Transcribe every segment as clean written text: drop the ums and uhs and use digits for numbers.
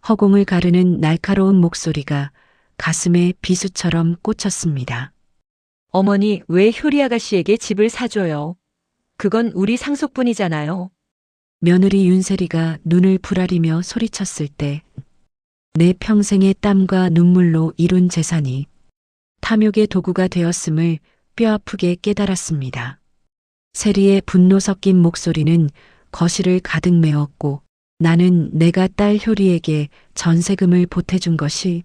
허공을 가르는 날카로운 목소리가 가슴에 비수처럼 꽂혔습니다. 어머니, 왜 효리 아가씨에게 집을 사줘요? 그건 우리 상속분이잖아요. 며느리 윤세리가 눈을 부라리며 소리쳤을 때 내 평생의 땀과 눈물로 이룬 재산이 탐욕의 도구가 되었음을 뼈아프게 깨달았습니다. 세리의 분노 섞인 목소리는 거실을 가득 메웠고 나는 내가 딸 효리에게 전세금을 보태준 것이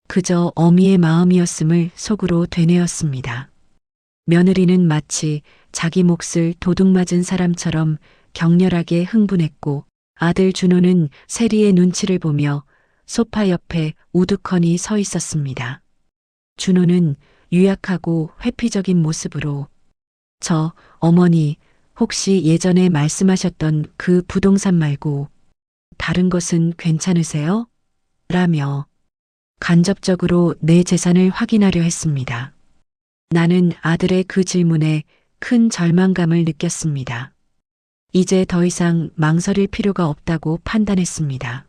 그저 어미의 마음이었음을 속으로 되뇌었습니다. 며느리는 마치 자기 몫을 도둑맞은 사람처럼 격렬하게 흥분했고 아들 준호는 세리의 눈치를 보며 소파 옆에 우두커니 서 있었습니다. 준호는 유약하고 회피적인 모습으로 어머니, 혹시 예전에 말씀하셨던 그 부동산 말고 다른 것은 괜찮으세요? 라며 간접적으로 내 재산을 확인하려 했습니다. 나는 아들의 그 질문에 큰 절망감을 느꼈습니다. 이제 더 이상 망설일 필요가 없다고 판단했습니다.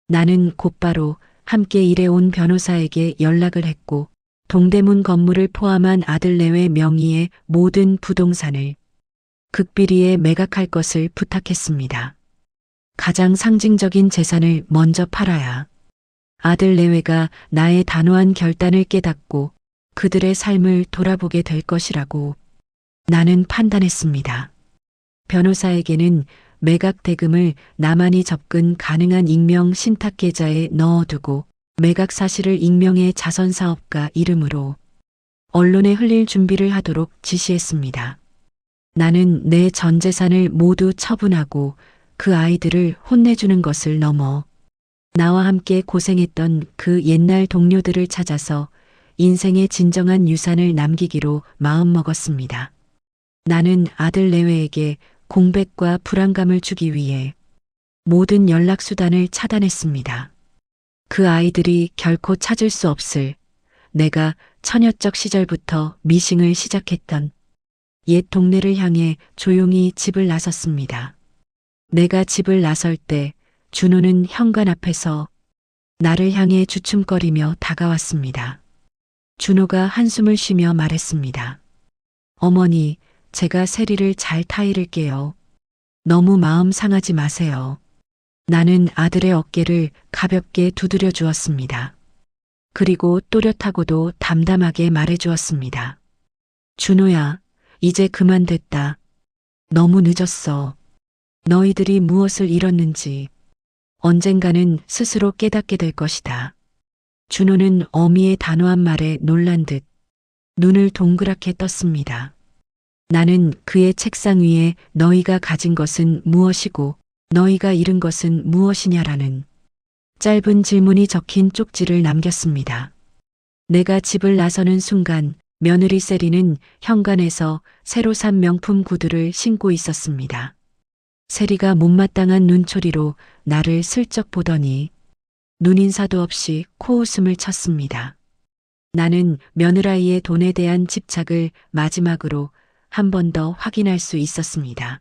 나는 곧바로 함께 일해온 변호사에게 연락을 했고 동대문 건물을 포함한 아들 내외 명의의 모든 부동산을 극비리에 매각할 것을 부탁했습니다. 가장 상징적인 재산을 먼저 팔아야 아들 내외가 나의 단호한 결단을 깨닫고 그들의 삶을 돌아보게 될 것이라고 나는 판단했습니다. 변호사에게는 매각 대금을 나만이 접근 가능한 익명 신탁 계좌에 넣어두고 매각 사실을 익명의 자선사업가 이름으로 언론에 흘릴 준비를 하도록 지시했습니다. 나는 내 전 재산을 모두 처분하고 그 아이들을 혼내주는 것을 넘어 나와 함께 고생했던 그 옛날 동료들을 찾아서 인생의 진정한 유산을 남기기로 마음먹었습니다. 나는 아들 내외에게 공백과 불안감을 주기 위해 모든 연락수단을 차단했습니다. 그 아이들이 결코 찾을 수 없을 내가 처녀적 시절부터 미싱을 시작했던 옛 동네를 향해 조용히 집을 나섰습니다. 내가 집을 나설 때 준호는 현관 앞에서 나를 향해 주춤거리며 다가왔습니다. 준호가 한숨을 쉬며 말했습니다. 어머니, 제가 세리를 잘 타이를게요. 너무 마음 상하지 마세요. 나는 아들의 어깨를 가볍게 두드려 주었습니다. 그리고 또렷하고도 담담하게 말해 주었습니다. 준호야, 이제 그만 됐다. 너무 늦었어. 너희들이 무엇을 잃었는지 언젠가는 스스로 깨닫게 될 것이다. 준호는 어미의 단호한 말에 놀란 듯 눈을 동그랗게 떴습니다. 나는 그의 책상 위에 너희가 가진 것은 무엇이고 너희가 잃은 것은 무엇이냐라는 짧은 질문이 적힌 쪽지를 남겼습니다. 내가 집을 나서는 순간 며느리 세리는 현관에서 새로 산 명품 구두를 신고 있었습니다. 세리가 못마땅한 눈초리로 나를 슬쩍 보더니 눈인사도 없이 코웃음을 쳤습니다. 나는 며느라이의 돈에 대한 집착을 마지막으로 한 번 더 확인할 수 있었습니다.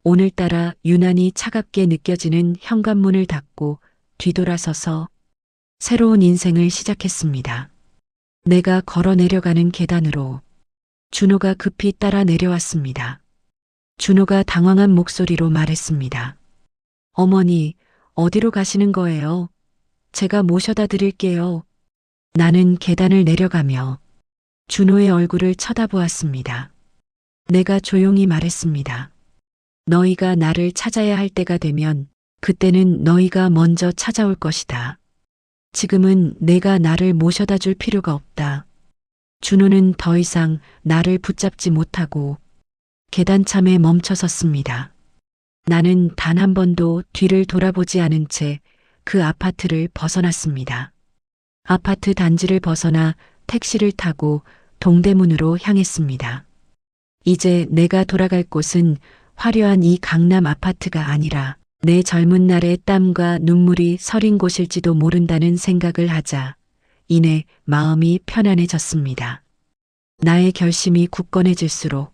오늘따라 유난히 차갑게 느껴지는 현관문을 닫고 뒤돌아서서 새로운 인생을 시작했습니다. 내가 걸어 내려가는 계단으로 준호가 급히 따라 내려왔습니다. 준호가 당황한 목소리로 말했습니다. 어머니, 어디로 가시는 거예요? 제가 모셔다 드릴게요. 나는 계단을 내려가며 준호의 얼굴을 쳐다보았습니다. 내가 조용히 말했습니다. 너희가 나를 찾아야 할 때가 되면 그때는 너희가 먼저 찾아올 것이다. 지금은 내가 나를 모셔다 줄 필요가 없다. 준호는 더 이상 나를 붙잡지 못하고 계단참에 멈춰섰습니다. 나는 단 한 번도 뒤를 돌아보지 않은 채 그 아파트를 벗어났습니다. 아파트 단지를 벗어나 택시를 타고 동대문으로 향했습니다. 이제 내가 돌아갈 곳은 화려한 이 강남 아파트가 아니라 내 젊은 날의 땀과 눈물이 서린 곳일지도 모른다는 생각을 하자 이내 마음이 편안해졌습니다. 나의 결심이 굳건해질수록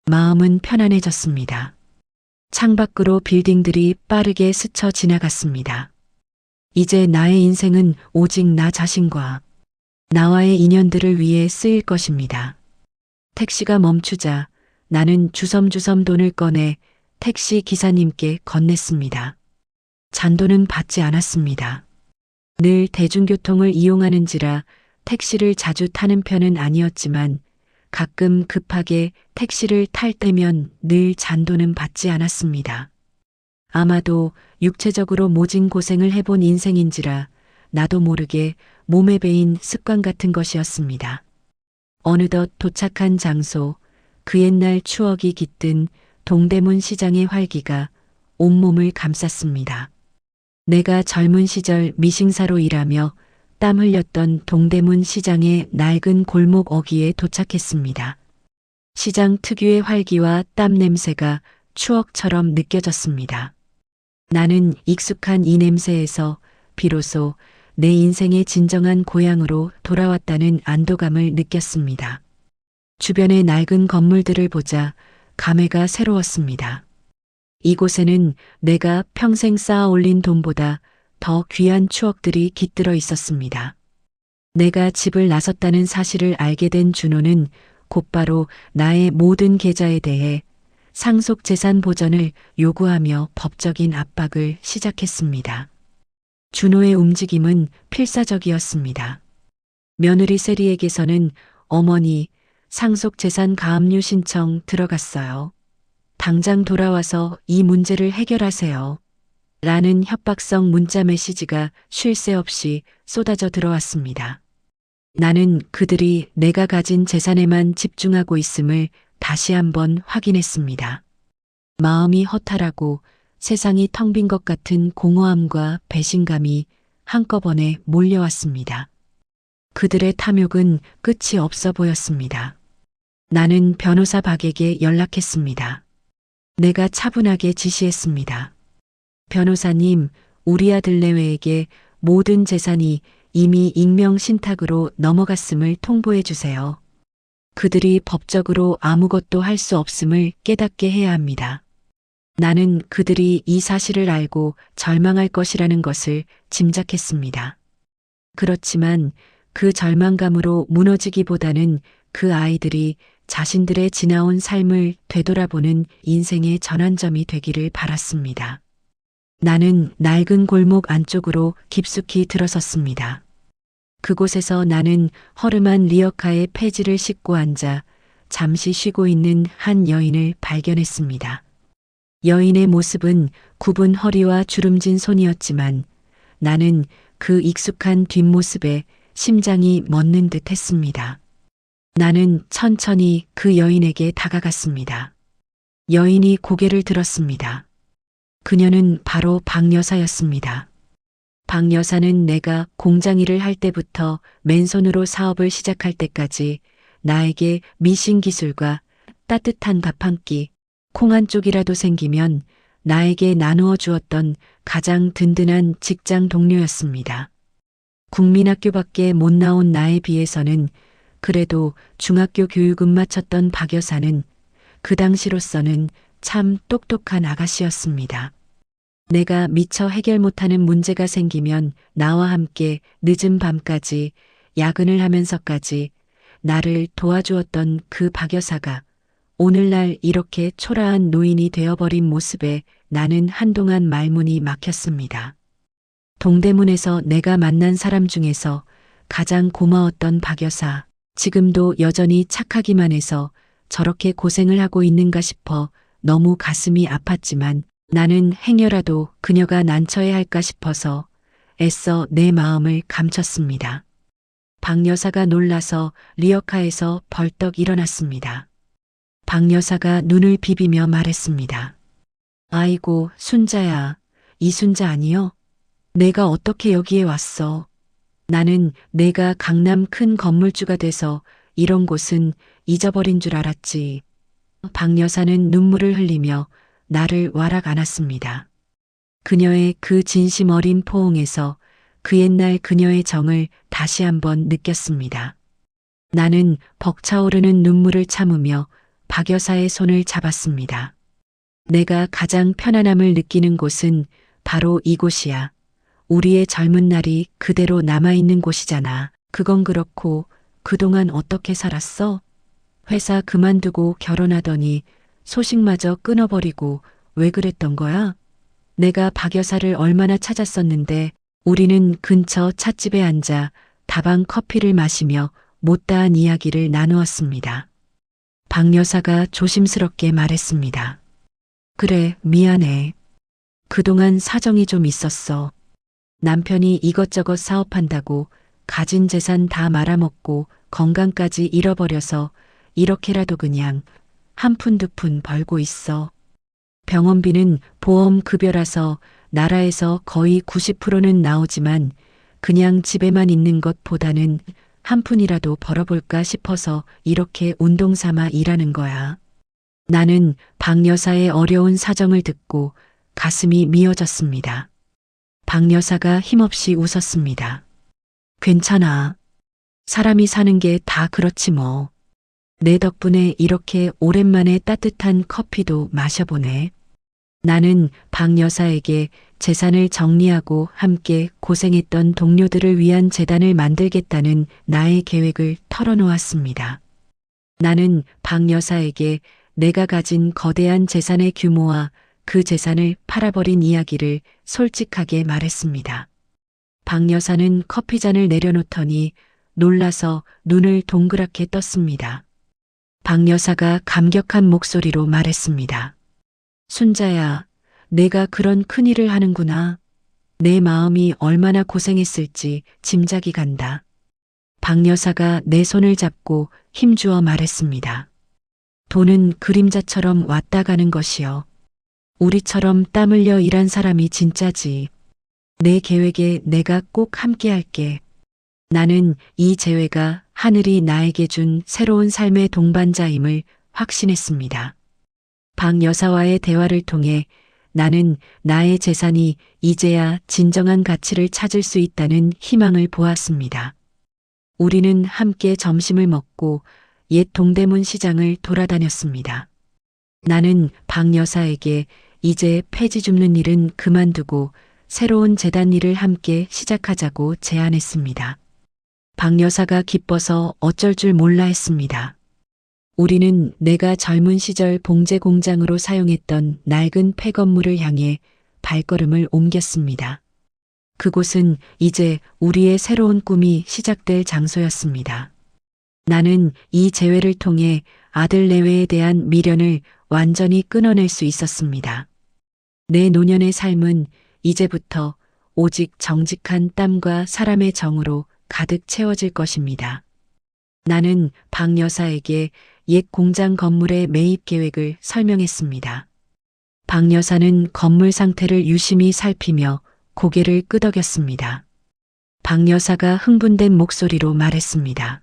마음은 편안해졌습니다. 창밖으로 빌딩들이 빠르게 스쳐 지나갔습니다. 이제 나의 인생은 오직 나 자신과 나와의 인연들을 위해 쓰일 것입니다. 택시가 멈추자 나는 주섬주섬 돈을 꺼내 택시 기사님께 건넸습니다. 잔돈은 받지 않았습니다. 늘 대중교통을 이용하는지라 택시를 자주 타는 편은 아니었지만 가끔 급하게 택시를 탈 때면 늘 잔돈은 받지 않았습니다. 아마도 육체적으로 모진 고생을 해본 인생인지라 나도 모르게 몸에 배인 습관 같은 것이었습니다. 어느덧 도착한 장소, 그 옛날 추억이 깃든 동대문 시장의 활기가 온몸을 감쌌습니다. 내가 젊은 시절 미싱사로 일하며 땀 흘렸던 동대문 시장의 낡은 골목 어귀에 도착했습니다. 시장 특유의 활기와 땀 냄새가 추억처럼 느껴졌습니다. 나는 익숙한 이 냄새에서 비로소 내 인생의 진정한 고향으로 돌아왔다는 안도감을 느꼈습니다. 주변의 낡은 건물들을 보자 감회가 새로웠습니다. 이곳에는 내가 평생 쌓아 올린 돈보다 더 귀한 추억들이 깃들어 있었습니다. 내가 집을 나섰다는 사실을 알게 된 준호는 곧바로 나의 모든 계좌에 대해 상속재산 보전을 요구하며 법적인 압박을 시작했습니다. 준호의 움직임은 필사적이었습니다. 며느리 세리에게서는 어머니 상속재산 가압류 신청 들어갔어요. 당장 돌아와서 이 문제를 해결하세요. 라는 협박성 문자 메시지가 쉴 새 없이 쏟아져 들어왔습니다. 나는 그들이 내가 가진 재산에만 집중하고 있음을 다시 한번 확인했습니다. 마음이 허탈하고 세상이 텅 빈 것 같은 공허함과 배신감이 한꺼번에 몰려왔습니다. 그들의 탐욕은 끝이 없어 보였습니다. 나는 변호사 박에게 연락했습니다. 내가 차분하게 지시했습니다. 변호사님, 우리 아들 내외에게 모든 재산이 이미 익명신탁으로 넘어갔음을 통보해 주세요. 그들이 법적으로 아무것도 할 수 없음을 깨닫게 해야 합니다. 나는 그들이 이 사실을 알고 절망할 것이라는 것을 짐작했습니다. 그렇지만 그 절망감으로 무너지기보다는 그 아이들이 자신들의 지나온 삶을 되돌아보는 인생의 전환점이 되기를 바랐습니다. 나는 낡은 골목 안쪽으로 깊숙이 들어섰습니다. 그곳에서 나는 허름한 리어카의 폐지를 싣고 앉아 잠시 쉬고 있는 한 여인을 발견했습니다. 여인의 모습은 굽은 허리와 주름진 손이었지만 나는 그 익숙한 뒷모습에 심장이 멎는 듯 했습니다. 나는 천천히 그 여인에게 다가갔습니다. 여인이 고개를 들었습니다. 그녀는 바로 박 여사였습니다. 박 여사는 내가 공장 일을 할 때부터 맨손으로 사업을 시작할 때까지 나에게 미신 기술과 따뜻한 밥 한 끼, 콩 한 쪽이라도 생기면 나에게 나누어 주었던 가장 든든한 직장 동료였습니다. 국민학교밖에 못 나온 나에 비해서는 그래도 중학교 교육은 마쳤던 박 여사는 그 당시로서는 참 똑똑한 아가씨였습니다. 내가 미처 해결 못하는 문제가 생기면 나와 함께 늦은 밤까지 야근을 하면서까지 나를 도와주었던 그 박 여사가 오늘날 이렇게 초라한 노인이 되어버린 모습에 나는 한동안 말문이 막혔습니다. 동대문에서 내가 만난 사람 중에서 가장 고마웠던 박 여사, 지금도 여전히 착하기만 해서 저렇게 고생을 하고 있는가 싶어 너무 가슴이 아팠지만 나는 행여라도 그녀가 난처해 할까 싶어서 애써 내 마음을 감췄습니다. 박 여사가 놀라서 리어카에서 벌떡 일어났습니다. 박 여사가 눈을 비비며 말했습니다. 아이고, 순자야. 이순자 아니여? 내가 어떻게 여기에 왔어? 나는 내가 강남 큰 건물주가 돼서 이런 곳은 잊어버린 줄 알았지. 박 여사는 눈물을 흘리며 나를 와락 안았습니다. 그녀의 그 진심 어린 포옹에서 그 옛날 그녀의 정을 다시 한번 느꼈습니다. 나는 벅차오르는 눈물을 참으며 박 여사의 손을 잡았습니다. 내가 가장 편안함을 느끼는 곳은 바로 이곳이야. 우리의 젊은 날이 그대로 남아있는 곳이잖아. 그건 그렇고 그동안 어떻게 살았어? 회사 그만두고 결혼하더니 소식마저 끊어버리고 왜 그랬던 거야? 내가 박 여사를 얼마나 찾았었는데 우리는 근처 찻집에 앉아 다방 커피를 마시며 못다한 이야기를 나누었습니다. 박 여사가 조심스럽게 말했습니다. 그래, 미안해. 그동안 사정이 좀 있었어. 남편이 이것저것 사업한다고 가진 재산 다 말아먹고 건강까지 잃어버려서 이렇게라도 그냥 한 푼 두 푼 벌고 있어. 병원비는 보험 급여라서 나라에서 거의 90%는 나오지만 그냥 집에만 있는 것보다는 한 푼이라도 벌어볼까 싶어서 이렇게 운동 삼아 일하는 거야. 나는 박 여사의 어려운 사정을 듣고 가슴이 미어졌습니다. 박 여사가 힘없이 웃었습니다. 괜찮아. 사람이 사는 게 다 그렇지 뭐. 내 덕분에 이렇게 오랜만에 따뜻한 커피도 마셔보네. 나는 박 여사에게 재산을 정리하고 함께 고생했던 동료들을 위한 재단을 만들겠다는 나의 계획을 털어놓았습니다. 나는 박 여사에게 내가 가진 거대한 재산의 규모와 그 재산을 팔아버린 이야기를 솔직하게 말했습니다. 박 여사는 커피잔을 내려놓더니 놀라서 눈을 동그랗게 떴습니다. 박 여사가 감격한 목소리로 말했습니다. 순자야, 내가 그런 큰일을 하는구나. 내 마음이 얼마나 고생했을지 짐작이 간다. 박 여사가 내 손을 잡고 힘주어 말했습니다. 돈은 그림자처럼 왔다 가는 것이여. 우리처럼 땀 흘려 일한 사람이 진짜지. 내 계획에 내가 꼭 함께 할게. 나는 이 재회가 하늘이 나에게 준 새로운 삶의 동반자임을 확신했습니다. 박 여사와의 대화를 통해 나는 나의 재산이 이제야 진정한 가치를 찾을 수 있다는 희망을 보았습니다. 우리는 함께 점심을 먹고 옛 동대문 시장을 돌아다녔습니다. 나는 박 여사에게 이제 폐지 줍는 일은 그만두고 새로운 재단 일을 함께 시작하자고 제안했습니다. 박 여사가 기뻐서 어쩔 줄 몰라 했습니다. 우리는 내가 젊은 시절 봉제 공장으로 사용했던 낡은 폐건물을 향해 발걸음을 옮겼습니다. 그곳은 이제 우리의 새로운 꿈이 시작될 장소였습니다. 나는 이 재회를 통해 아들 내외에 대한 미련을 완전히 끊어낼 수 있었습니다. 내 노년의 삶은 이제부터 오직 정직한 땀과 사람의 정으로 가득 채워질 것입니다. 나는 박 여사에게 옛 공장 건물의 매입 계획을 설명했습니다. 박 여사는 건물 상태를 유심히 살피며 고개를 끄덕였습니다. 박 여사가 흥분된 목소리로 말했습니다.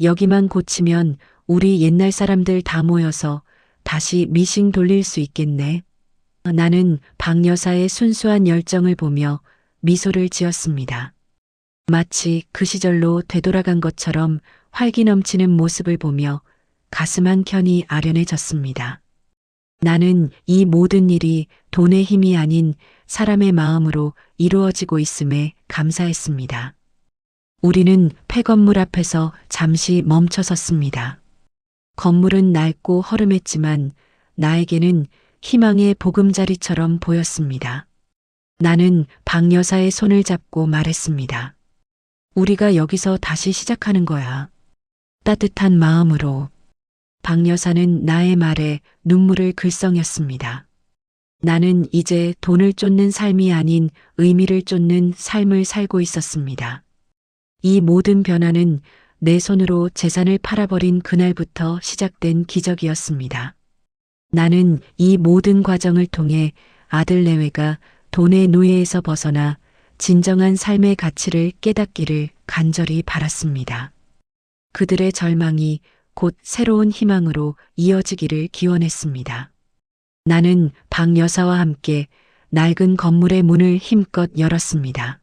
여기만 고치면 우리 옛날 사람들 다 모여서 다시 미싱 돌릴 수 있겠네. 나는 박 여사의 순수한 열정을 보며 미소를 지었습니다. 마치 그 시절로 되돌아간 것처럼 활기 넘치는 모습을 보며 가슴 한켠이 아련해졌습니다. 나는 이 모든 일이 돈의 힘이 아닌 사람의 마음으로 이루어지고 있음에 감사했습니다. 우리는 폐건물 앞에서 잠시 멈춰 섰습니다. 건물은 낡고 허름했지만 나에게는 희망의 보금자리처럼 보였습니다. 나는 박 여사의 손을 잡고 말했습니다. 우리가 여기서 다시 시작하는 거야. 따뜻한 마음으로. 박 여사는 나의 말에 눈물을 글썽였습니다. 나는 이제 돈을 쫓는 삶이 아닌 의미를 쫓는 삶을 살고 있었습니다. 이 모든 변화는 내 손으로 재산을 팔아버린 그날부터 시작된 기적이었습니다. 나는 이 모든 과정을 통해 아들 내외가 돈의 노예에서 벗어나 진정한 삶의 가치를 깨닫기를 간절히 바랐습니다. 그들의 절망이 곧 새로운 희망으로 이어지기를 기원했습니다. 나는 박 여사와 함께 낡은 건물의 문을 힘껏 열었습니다.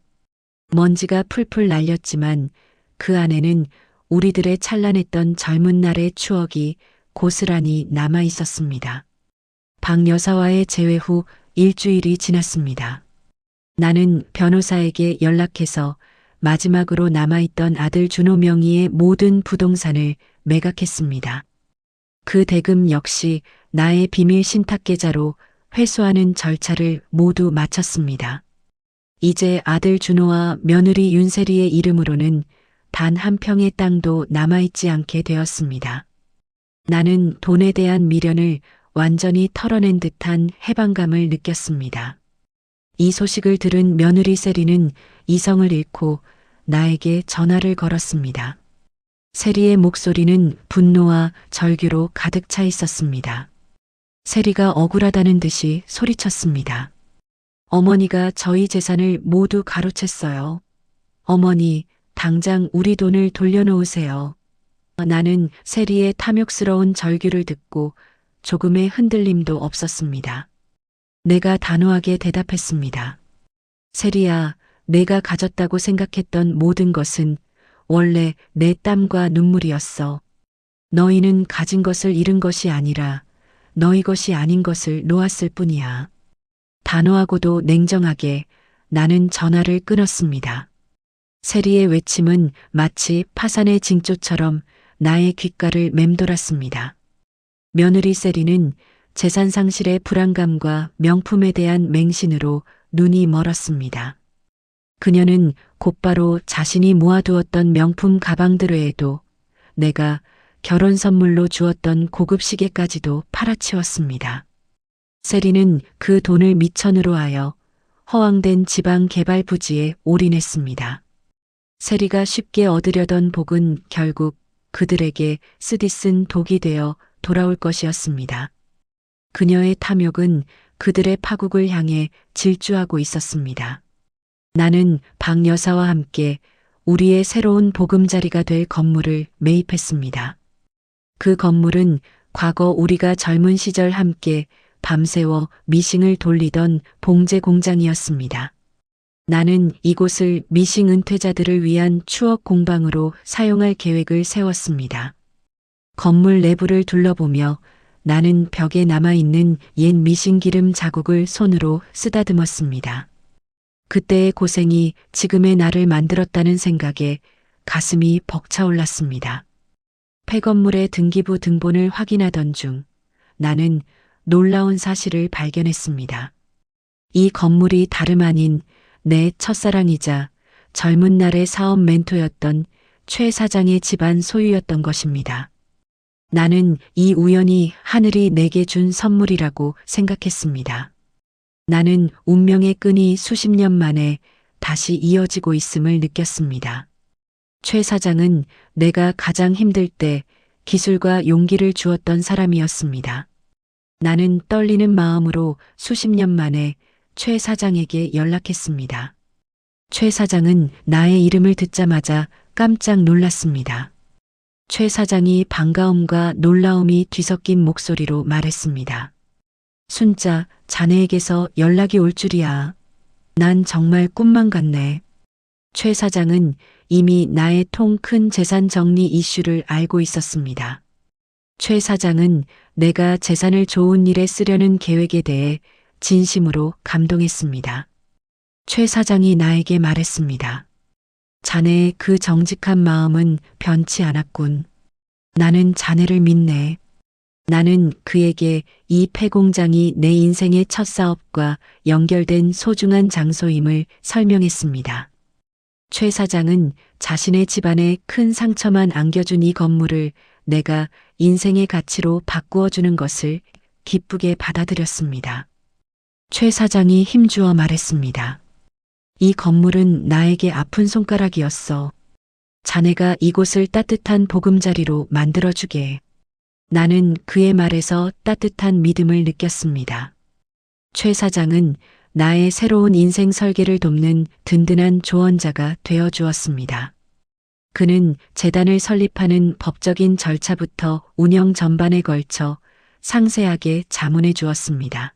먼지가 풀풀 날렸지만 그 안에는 우리들의 찬란했던 젊은 날의 추억이 고스란히 남아 있었습니다. 박 여사와의 재회 후 일주일이 지났습니다. 나는 변호사에게 연락해서 마지막으로 남아있던 아들 준호 명의의 모든 부동산을 매각했습니다. 그 대금 역시 나의 비밀 신탁 계좌로 회수하는 절차를 모두 마쳤습니다. 이제 아들 준호와 며느리 윤세리의 이름으로는 단 한 평의 땅도 남아있지 않게 되었습니다. 나는 돈에 대한 미련을 완전히 털어낸 듯한 해방감을 느꼈습니다. 이 소식을 들은 며느리 세리는 이성을 잃고 나에게 전화를 걸었습니다. 세리의 목소리는 분노와 절규로 가득 차 있었습니다. 세리가 억울하다는 듯이 소리쳤습니다. 어머니가 저희 재산을 모두 가로챘어요. 어머니, 당장 우리 돈을 돌려놓으세요. 나는 세리의 탐욕스러운 절규를 듣고 조금의 흔들림도 없었습니다. 내가 단호하게 대답했습니다. 세리야, 내가 가졌다고 생각했던 모든 것은 원래 내 땀과 눈물이었어. 너희는 가진 것을 잃은 것이 아니라 너희 것이 아닌 것을 놓았을 뿐이야. 단호하고도 냉정하게 나는 전화를 끊었습니다. 세리의 외침은 마치 파산의 징조처럼 나의 귓가를 맴돌았습니다. 며느리 세리는 재산 상실의 불안감과 명품에 대한 맹신으로 눈이 멀었습니다. 그녀는 곧바로 자신이 모아두었던 명품 가방들 외에도 내가 결혼 선물로 주었던 고급 시계까지도 팔아치웠습니다. 세리는 그 돈을 미천으로 하여 허황된 지방 개발 부지에 올인했습니다. 세리가 쉽게 얻으려던 복은 결국 그들에게 쓰디쓴 독이 되어 돌아올 것이었습니다. 그녀의 탐욕은 그들의 파국을 향해 질주하고 있었습니다. 나는 박 여사와 함께 우리의 새로운 보금자리가 될 건물을 매입했습니다. 그 건물은 과거 우리가 젊은 시절 함께 밤새워 미싱을 돌리던 봉제 공장이었습니다. 나는 이곳을 미싱 은퇴자들을 위한 추억 공방으로 사용할 계획을 세웠습니다. 건물 내부를 둘러보며 나는 벽에 남아있는 옛 미싱 기름 자국을 손으로 쓰다듬었습니다. 그때의 고생이 지금의 나를 만들었다는 생각에 가슴이 벅차올랐습니다. 폐건물의 등기부 등본을 확인하던 중 나는 놀라운 사실을 발견했습니다. 이 건물이 다름 아닌 내 첫사랑이자 젊은 날의 사업 멘토였던 최 사장의 집안 소유였던 것입니다. 나는 이 우연이 하늘이 내게 준 선물이라고 생각했습니다. 나는 운명의 끈이 수십 년 만에 다시 이어지고 있음을 느꼈습니다. 최 사장은 내가 가장 힘들 때 기술과 용기를 주었던 사람이었습니다. 나는 떨리는 마음으로 수십 년 만에 최 사장에게 연락했습니다. 최 사장은 나의 이름을 듣자마자 깜짝 놀랐습니다. 최 사장이 반가움과 놀라움이 뒤섞인 목소리로 말했습니다. 순자, 자네에게서 연락이 올 줄이야. 난 정말 꿈만 같네. 최 사장은 이미 나의 통 큰 재산 정리 이슈를 알고 있었습니다. 최 사장은 내가 재산을 좋은 일에 쓰려는 계획에 대해 진심으로 감동했습니다. 최 사장이 나에게 말했습니다. 자네의 그 정직한 마음은 변치 않았군. 나는 자네를 믿네. 나는 그에게 이 폐공장이 내 인생의 첫 사업과 연결된 소중한 장소임을 설명했습니다. 최 사장은 자신의 집안에 큰 상처만 안겨준 이 건물을 내가 인생의 가치로 바꾸어 주는 것을 기쁘게 받아들였습니다. 최 사장이 힘주어 말했습니다. 이 건물은 나에게 아픈 손가락이었어. 자네가 이곳을 따뜻한 보금자리로 만들어주게. 나는 그의 말에서 따뜻한 믿음을 느꼈습니다. 최 사장은 나의 새로운 인생 설계를 돕는 든든한 조언자가 되어 주었습니다. 그는 재단을 설립하는 법적인 절차부터 운영 전반에 걸쳐 상세하게 자문해 주었습니다.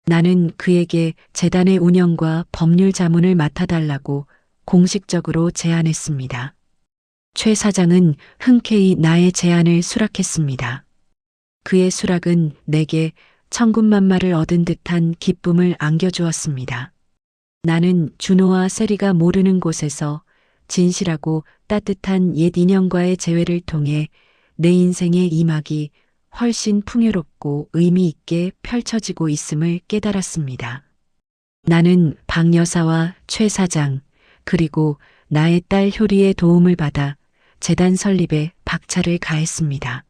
나는 그에게 재단의 운영과 법률 자문을 맡아달라고 공식적으로 제안했습니다. 최 사장은 흔쾌히 나의 제안을 수락했습니다. 그의 수락은 내게 천군만마를 얻은 듯한 기쁨을 안겨주었습니다. 나는 준호와 세리가 모르는 곳에서 진실하고 따뜻한 옛 인연과의 재회를 통해 내 인생의 이막이 훨씬 풍요롭고 의미 있게 펼쳐지고 있음을 깨달았습니다. 나는 박 여사와 최 사장, 그리고 나의 딸 효리의 도움을 받아 재단 설립에 박차를 가했습니다.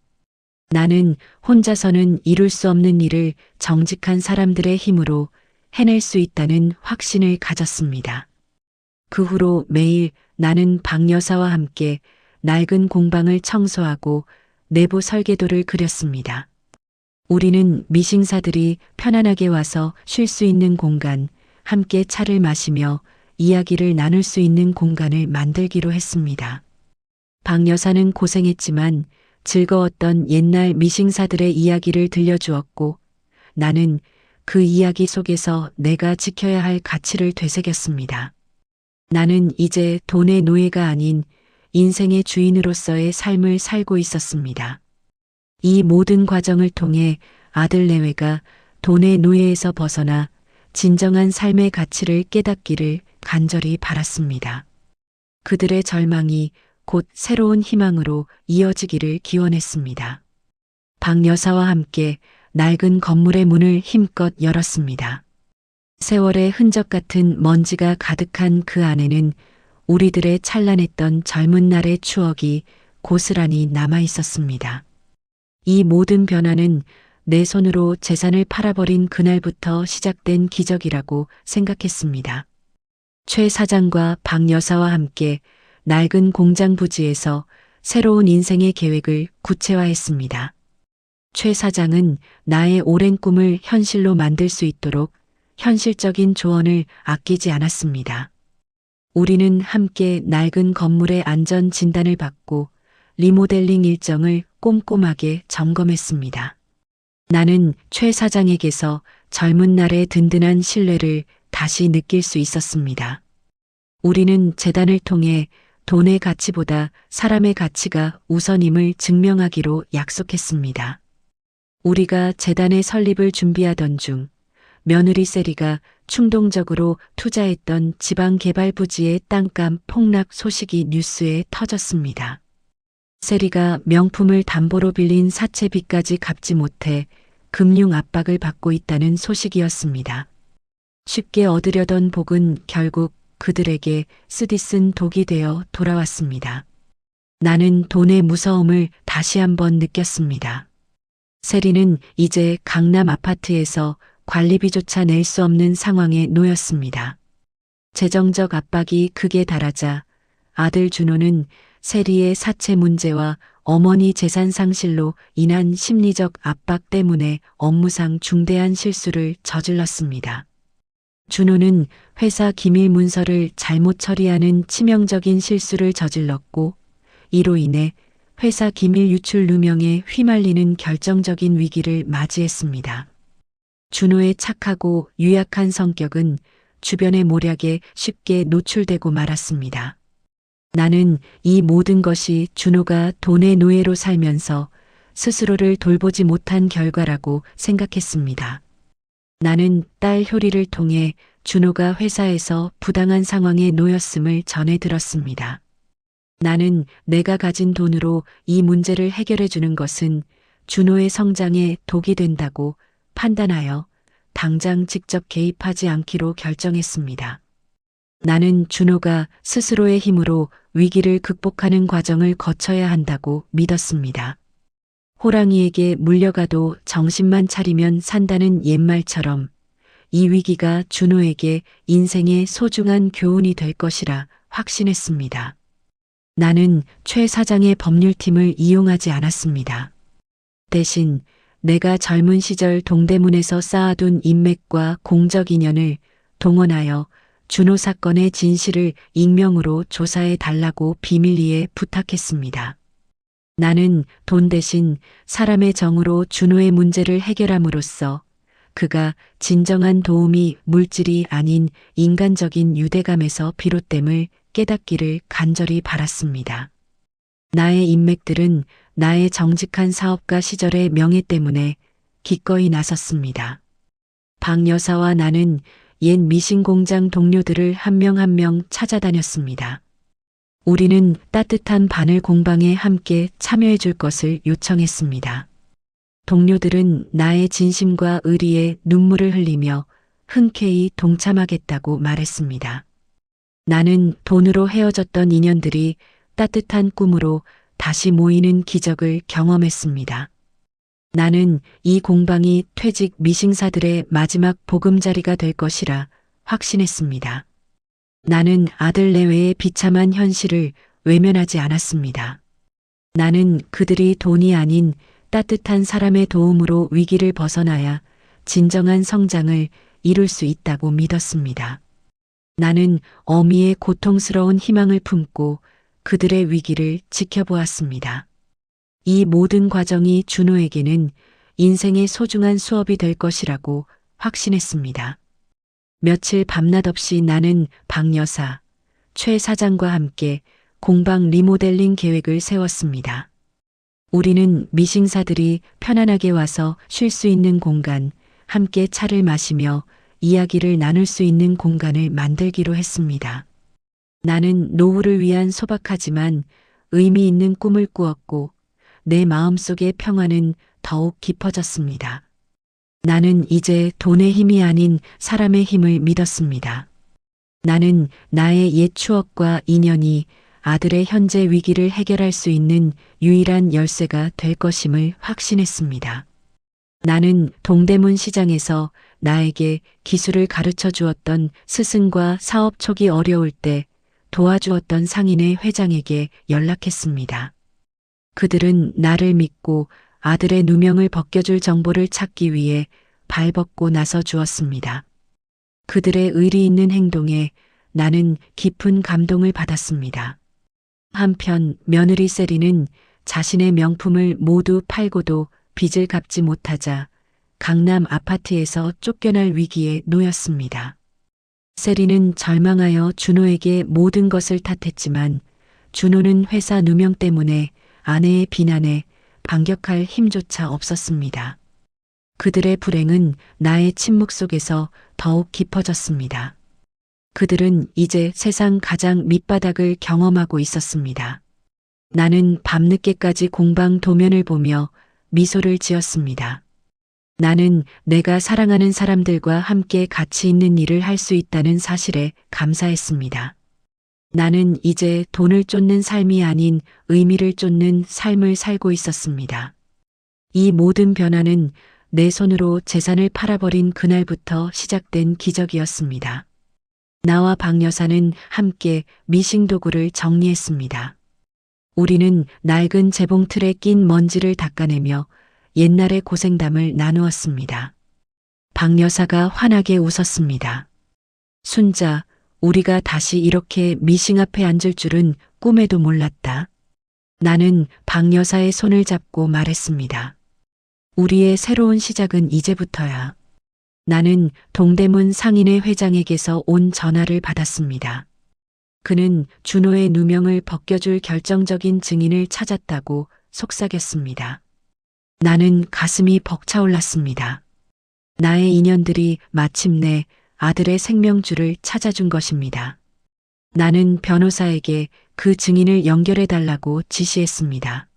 나는 혼자서는 이룰 수 없는 일을 정직한 사람들의 힘으로 해낼 수 있다는 확신을 가졌습니다. 그 후로 매일 나는 박 여사와 함께 낡은 공방을 청소하고 내부 설계도를 그렸습니다. 우리는 미싱사들이 편안하게 와서 쉴 수 있는 공간, 함께 차를 마시며 이야기를 나눌 수 있는 공간을 만들기로 했습니다. 박 여사는 고생했지만 즐거웠던 옛날 미싱사들의 이야기를 들려주었고 나는 그 이야기 속에서 내가 지켜야 할 가치를 되새겼습니다. 나는 이제 돈의 노예가 아닌 인생의 주인으로서의 삶을 살고 있었습니다. 이 모든 과정을 통해 아들 내외가 돈의 노예에서 벗어나 진정한 삶의 가치를 깨닫기를 간절히 바랐습니다. 그들의 절망이 곧 새로운 희망으로 이어지기를 기원했습니다. 박 여사와 함께 낡은 건물의 문을 힘껏 열었습니다. 세월의 흔적 같은 먼지가 가득한 그 안에는 우리들의 찬란했던 젊은 날의 추억이 고스란히 남아 있었습니다. 이 모든 변화는 내 손으로 재산을 팔아버린 그날부터 시작된 기적이라고 생각했습니다. 최 사장과 박 여사와 함께 낡은 공장 부지에서 새로운 인생의 계획을 구체화했습니다. 최 사장은 나의 오랜 꿈을 현실로 만들 수 있도록 현실적인 조언을 아끼지 않았습니다. 우리는 함께 낡은 건물의 안전 진단을 받고 리모델링 일정을 꼼꼼하게 점검했습니다. 나는 최 사장에게서 젊은 날의 든든한 신뢰를 다시 느낄 수 있었습니다. 우리는 재단을 통해 돈의 가치보다 사람의 가치가 우선임을 증명하기로 약속했습니다. 우리가 재단의 설립을 준비하던 중 며느리 세리가 충동적으로 투자했던 지방개발 부지의 땅값 폭락 소식이 뉴스에 터졌습니다. 세리가 명품을 담보로 빌린 사채빚까지 갚지 못해 금융 압박을 받고 있다는 소식이었습니다. 쉽게 얻으려던 복은 결국 그들에게 쓰디쓴 독이 되어 돌아왔습니다. 나는 돈의 무서움을 다시 한번 느꼈습니다. 세리는 이제 강남 아파트에서 관리비조차 낼 수 없는 상황에 놓였습니다. 재정적 압박이 극에 달하자 아들 준호는 세리의 사채 문제와 어머니 재산 상실로 인한 심리적 압박 때문에 업무상 중대한 실수를 저질렀습니다. 준호는 회사 기밀 문서를 잘못 처리하는 치명적인 실수를 저질렀고 이로 인해 회사 기밀 유출 누명에 휘말리는 결정적인 위기를 맞이했습니다. 준호의 착하고 유약한 성격은 주변의 모략에 쉽게 노출되고 말았습니다. 나는 이 모든 것이 준호가 돈의 노예로 살면서 스스로를 돌보지 못한 결과라고 생각했습니다. 나는 딸 효리를 통해 준호가 회사에서 부당한 상황에 놓였음을 전해 들었습니다. 나는 내가 가진 돈으로 이 문제를 해결해 주는 것은 준호의 성장에 독이 된다고 판단하여 당장 직접 개입하지 않기로 결정했습니다. 나는 준호가 스스로의 힘으로 위기를 극복하는 과정을 거쳐야 한다고 믿었습니다. 호랑이에게 물려가도 정신만 차리면 산다는 옛말처럼 이 위기가 준호에게 인생의 소중한 교훈이 될 것이라 확신했습니다. 나는 최 사장의 법률팀을 이용하지 않았습니다. 대신 내가 젊은 시절 동대문에서 쌓아둔 인맥과 공적 인연을 동원하여 준호 사건의 진실을 익명으로 조사해 달라고 비밀리에 부탁했습니다. 나는 돈 대신 사람의 정으로 준호의 문제를 해결함으로써 그가 진정한 도움이 물질이 아닌 인간적인 유대감에서 비롯됨을 깨닫기를 간절히 바랐습니다. 나의 인맥들은 나의 정직한 사업가 시절의 명예 때문에 기꺼이 나섰습니다. 박 여사와 나는 옛 미신 공장 동료들을 한 명 한 명 찾아다녔습니다. 우리는 따뜻한 바늘 공방에 함께 참여해 줄 것을 요청했습니다. 동료들은 나의 진심과 의리에 눈물을 흘리며 흔쾌히 동참하겠다고 말했습니다. 나는 돈으로 헤어졌던 인연들이 따뜻한 꿈으로 다시 모이는 기적을 경험했습니다. 나는 이 공방이 퇴직 미싱사들의 마지막 보금자리가 될 것이라 확신했습니다. 나는 아들 내외의 비참한 현실을 외면하지 않았습니다. 나는 그들이 돈이 아닌 따뜻한 사람의 도움으로 위기를 벗어나야 진정한 성장을 이룰 수 있다고 믿었습니다. 나는 어미의 고통스러운 희망을 품고 그들의 위기를 지켜보았습니다. 이 모든 과정이 준호에게는 인생의 소중한 수업이 될 것이라고 확신했습니다. 며칠 밤낮 없이 나는 박 여사, 최 사장과 함께 공방 리모델링 계획을 세웠습니다. 우리는 미싱사들이 편안하게 와서 쉴 수 있는 공간, 함께 차를 마시며 이야기를 나눌 수 있는 공간을 만들기로 했습니다. 나는 노후를 위한 소박하지만 의미 있는 꿈을 꾸었고 내 마음속의 평화는 더욱 깊어졌습니다. 나는 이제 돈의 힘이 아닌 사람의 힘을 믿었습니다. 나는 나의 옛 추억과 인연이 아들의 현재 위기를 해결할 수 있는 유일한 열쇠가 될 것임을 확신했습니다. 나는 동대문 시장에서 나에게 기술을 가르쳐 주었던 스승과 사업 초기 어려울 때 도와주었던 상인의 회장에게 연락했습니다. 그들은 나를 믿고 아들의 누명을 벗겨줄 정보를 찾기 위해 발벗고 나서 주었습니다. 그들의 의리 있는 행동에 나는 깊은 감동을 받았습니다. 한편 며느리 세리는 자신의 명품을 모두 팔고도 빚을 갚지 못하자 강남 아파트에서 쫓겨날 위기에 놓였습니다. 세리는 절망하여 준호에게 모든 것을 탓했지만 준호는 회사 누명 때문에 아내의 비난에 반격할 힘조차 없었습니다. 그들의 불행은 나의 침묵 속에서 더욱 깊어졌습니다. 그들은 이제 세상 가장 밑바닥을 경험하고 있었습니다. 나는 밤늦게까지 공방 도면을 보며 미소를 지었습니다. 나는 내가 사랑하는 사람들과 함께 가치 있는 일을 할 수 있다는 사실에 감사했습니다. 나는 이제 돈을 쫓는 삶이 아닌 의미를 쫓는 삶을 살고 있었습니다. 이 모든 변화는 내 손으로 재산을 팔아버린 그날부터 시작된 기적이었습니다. 나와 박 여사는 함께 미싱 도구를 정리했습니다. 우리는 낡은 재봉틀에 낀 먼지를 닦아내며 옛날의 고생담을 나누었습니다. 박 여사가 환하게 웃었습니다. 순자, 우리가 다시 이렇게 미싱 앞에 앉을 줄은 꿈에도 몰랐다. 나는 박 여사의 손을 잡고 말했습니다. 우리의 새로운 시작은 이제부터야. 나는 동대문 상인회 회장에게서 온 전화를 받았습니다. 그는 준호의 누명을 벗겨줄 결정적인 증인을 찾았다고 속삭였습니다. 나는 가슴이 벅차올랐습니다. 나의 인연들이 마침내 아들의 생명줄을 찾아준 것입니다. 나는 변호사에게 그 증인을 연결해달라고 지시했습니다.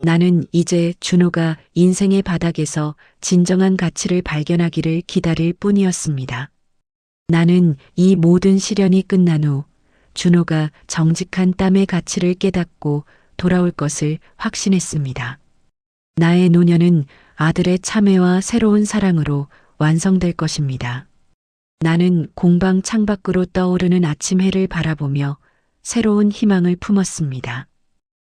나는 이제 준호가 인생의 바닥에서 진정한 가치를 발견하기를 기다릴 뿐이었습니다. 나는 이 모든 시련이 끝난 후 준호가 정직한 땀의 가치를 깨닫고 돌아올 것을 확신했습니다. 나의 노년은 아들의 참회와 새로운 사랑으로 완성될 것입니다. 나는 공방 창밖으로 떠오르는 아침 해를 바라보며 새로운 희망을 품었습니다.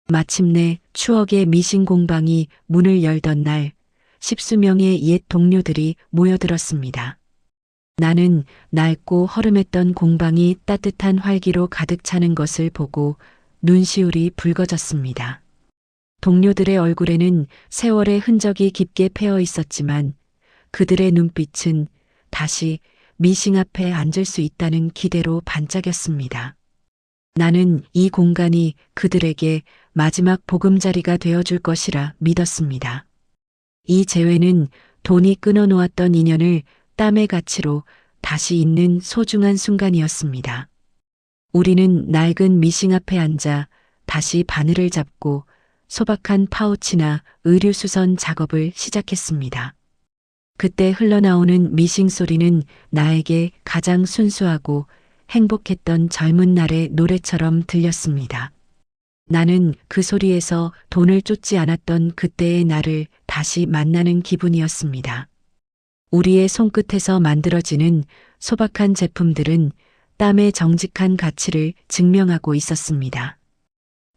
마침내 추억의 미싱 공방이 문을 열던 날, 십수명의 옛 동료들이 모여들었습니다. 나는 낡고 허름했던 공방이 따뜻한 활기로 가득 차는 것을 보고 눈시울이 붉어졌습니다. 동료들의 얼굴에는 세월의 흔적이 깊게 패어 있었지만 그들의 눈빛은 다시 미싱 앞에 앉을 수 있다는 기대로 반짝였습니다. 나는 이 공간이 그들에게 마지막 보금자리가 되어줄 것이라 믿었습니다. 이 재회는 돈이 끊어놓았던 인연을 땀의 가치로 다시 있는 소중한 순간이었습니다. 우리는 낡은 미싱 앞에 앉아 다시 바늘을 잡고 소박한 파우치나 의류수선 작업을 시작했습니다. 그때 흘러나오는 미싱 소리는 나에게 가장 순수하고 행복했던 젊은 날의 노래처럼 들렸습니다. 나는 그 소리에서 돈을 쫓지 않았던 그때의 나를 다시 만나는 기분이었습니다. 우리의 손끝에서 만들어지는 소박한 제품들은 땀의 정직한 가치를 증명하고 있었습니다.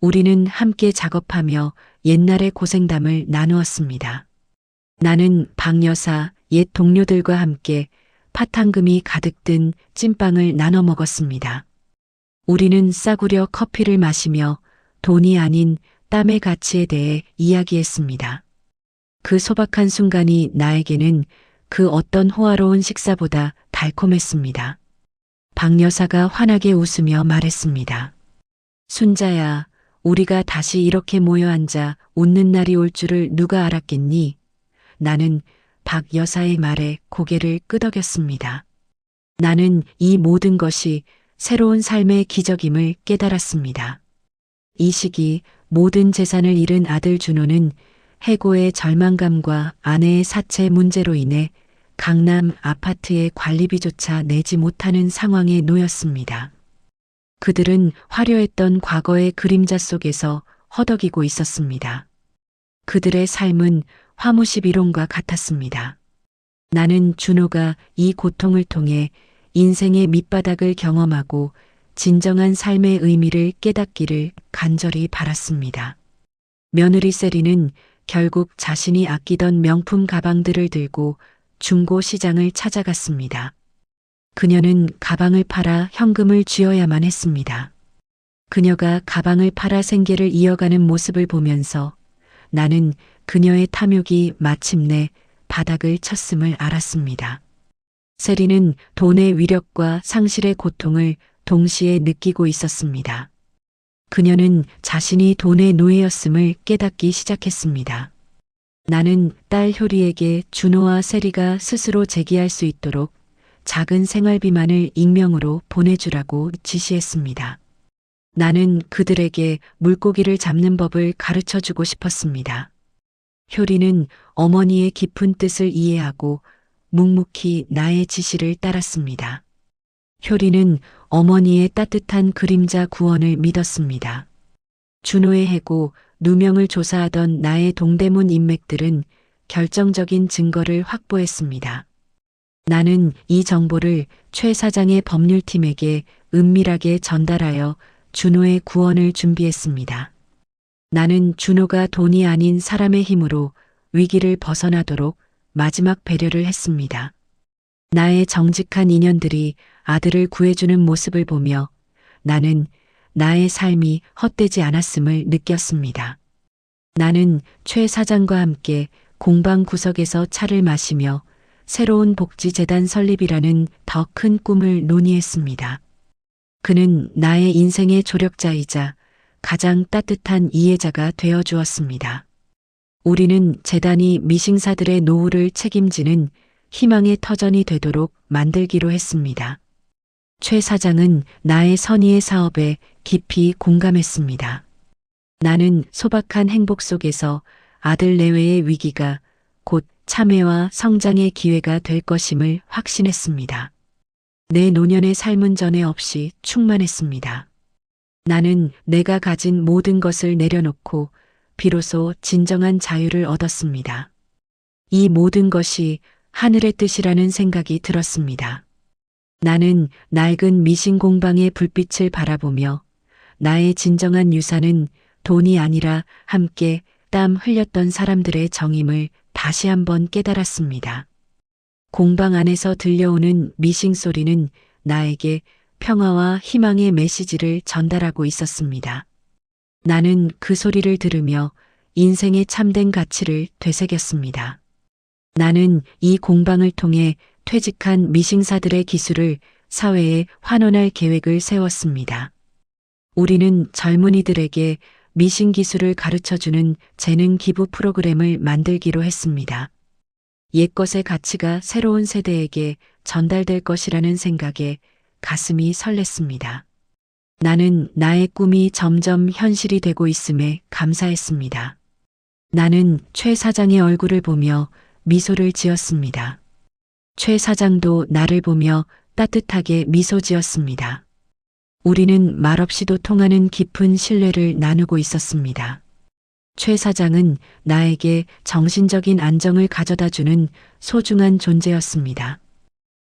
우리는 함께 작업하며 옛날의 고생담을 나누었습니다. 나는 박 여사, 옛 동료들과 함께 파탄금이 가득 든 찐빵을 나눠 먹었습니다. 우리는 싸구려 커피를 마시며 돈이 아닌 땀의 가치에 대해 이야기했습니다. 그 소박한 순간이 나에게는 그 어떤 호화로운 식사보다 달콤했습니다. 박 여사가 환하게 웃으며 말했습니다. 순자야, 우리가 다시 이렇게 모여 앉아 웃는 날이 올 줄을 누가 알았겠니? 나는 박 여사의 말에 고개를 끄덕였습니다. 나는 이 모든 것이 새로운 삶의 기적임을 깨달았습니다. 이 시기 모든 재산을 잃은 아들 준호는 해고의 절망감과 아내의 사채 문제로 인해 강남 아파트의 관리비조차 내지 못하는 상황에 놓였습니다. 그들은 화려했던 과거의 그림자 속에서 허덕이고 있었습니다. 그들의 삶은 화무십 이론과 같았습니다. 나는 준호가 이 고통을 통해 인생의 밑바닥을 경험하고 진정한 삶의 의미를 깨닫기를 간절히 바랐습니다. 며느리 세리는 결국 자신이 아끼던 명품 가방들을 들고 중고 시장을 찾아갔습니다. 그녀는 가방을 팔아 현금을 쥐어야만 했습니다. 그녀가 가방을 팔아 생계를 이어가는 모습을 보면서 나는 그녀의 탐욕이 마침내 바닥을 쳤음을 알았습니다. 세리는 돈의 위력과 상실의 고통을 동시에 느끼고 있었습니다. 그녀는 자신이 돈의 노예였음을 깨닫기 시작했습니다. 나는 딸 효리에게 준호와 세리가 스스로 제기할 수 있도록 작은 생활비만을 익명으로 보내주라고 지시했습니다. 나는 그들에게 물고기를 잡는 법을 가르쳐 주고 싶었습니다. 효리는 어머니의 깊은 뜻을 이해하고 묵묵히 나의 지시를 따랐습니다. 효리는 어머니의 따뜻한 그림자 구원을 믿었습니다. 준호의 해고, 누명을 조사하던 나의 동대문 인맥들은 결정적인 증거를 확보했습니다. 나는 이 정보를 최 사장의 법률팀에게 은밀하게 전달하여 준호의 구원을 준비했습니다. 나는 준호가 돈이 아닌 사람의 힘으로 위기를 벗어나도록 마지막 배려를 했습니다. 나의 정직한 인연들이 아들을 구해주는 모습을 보며 나는 나의 삶이 헛되지 않았음을 느꼈습니다. 나는 최 사장과 함께 공방 구석에서 차를 마시며 새로운 복지재단 설립이라는 더 큰 꿈을 논의했습니다. 그는 나의 인생의 조력자이자 가장 따뜻한 이해자가 되어 주었습니다. 우리는 재단이 미싱사들의 노후를 책임지는 희망의 터전이 되도록 만들기로 했습니다. 최 사장은 나의 선의의 사업에 깊이 공감했습니다. 나는 소박한 행복 속에서 아들 내외의 위기가 곧 참회와 성장의 기회가 될 것임을 확신했습니다. 내 노년의 삶은 전에 없이 충만했습니다. 나는 내가 가진 모든 것을 내려놓고 비로소 진정한 자유를 얻었습니다. 이 모든 것이 하늘의 뜻이라는 생각이 들었습니다. 나는 낡은 미싱 공방의 불빛을 바라보며 나의 진정한 유산은 돈이 아니라 함께 땀 흘렸던 사람들의 정임을 다시 한번 깨달았습니다. 공방 안에서 들려오는 미싱 소리는 나에게 평화와 희망의 메시지를 전달하고 있었습니다. 나는 그 소리를 들으며 인생의 참된 가치를 되새겼습니다. 나는 이 공방을 통해 퇴직한 미싱사들의 기술을 사회에 환원할 계획을 세웠습니다. 우리는 젊은이들에게 미싱 기술을 가르쳐주는 재능 기부 프로그램을 만들기로 했습니다. 옛것의 가치가 새로운 세대에게 전달될 것이라는 생각에 가슴이 설렜습니다. 나는 나의 꿈이 점점 현실이 되고 있음에 감사했습니다. 나는 최 사장의 얼굴을 보며 미소를 지었습니다. 최 사장도 나를 보며 따뜻하게 미소 지었습니다. 우리는 말없이도 통하는 깊은 신뢰를 나누고 있었습니다. 최 사장은 나에게 정신적인 안정을 가져다 주는 소중한 존재였습니다.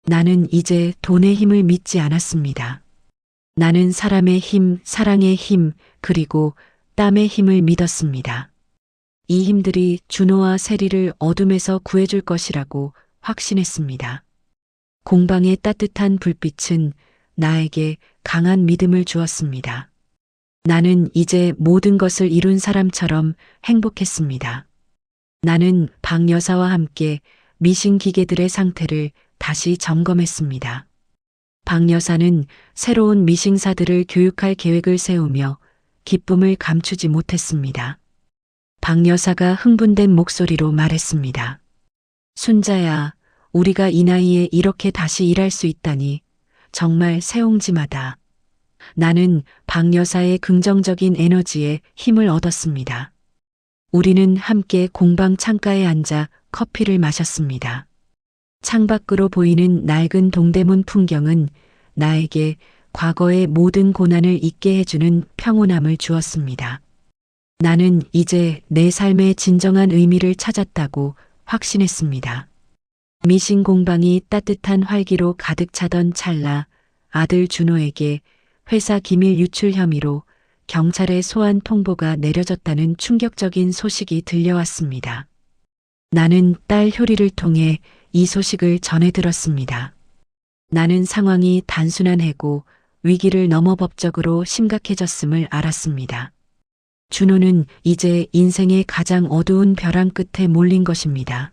나는 이제 돈의 힘을 믿지 않았습니다. 나는 사람의 힘, 사랑의 힘, 그리고 땀의 힘을 믿었습니다. 이 힘들이 준호와 세리를 어둠에서 구해줄 것이라고 확신했습니다. 공방의 따뜻한 불빛은 나에게 강한 믿음을 주었습니다. 나는 이제 모든 것을 이룬 사람처럼 행복했습니다. 나는 박 여사와 함께 미신 기계들의 상태를 다시 점검했습니다. 박 여사는 새로운 미싱사들을 교육할 계획을 세우며 기쁨을 감추지 못했습니다. 박 여사가 흥분된 목소리로 말했습니다. 순자야, 우리가 이 나이에 이렇게 다시 일할 수 있다니 정말 새옹지마다. 나는 박 여사의 긍정적인 에너지에 힘을 얻었습니다. 우리는 함께 공방 창가에 앉아 커피를 마셨습니다. 창밖으로 보이는 낡은 동대문 풍경은 나에게 과거의 모든 고난을 잊게 해주는 평온함을 주었습니다. 나는 이제 내 삶의 진정한 의미를 찾았다고 확신했습니다. 미신 공방이 따뜻한 활기로 가득 차던 찰나 아들 준호에게 회사 기밀 유출 혐의로 경찰의 소환 통보가 내려졌다는 충격적인 소식이 들려왔습니다. 나는 딸 효리를 통해 이 소식을 전해 들었습니다. 나는 상황이 단순한 해고 위기를 넘어 법적으로 심각해졌음을 알았습니다. 준호는 이제 인생의 가장 어두운 벼랑 끝에 몰린 것입니다.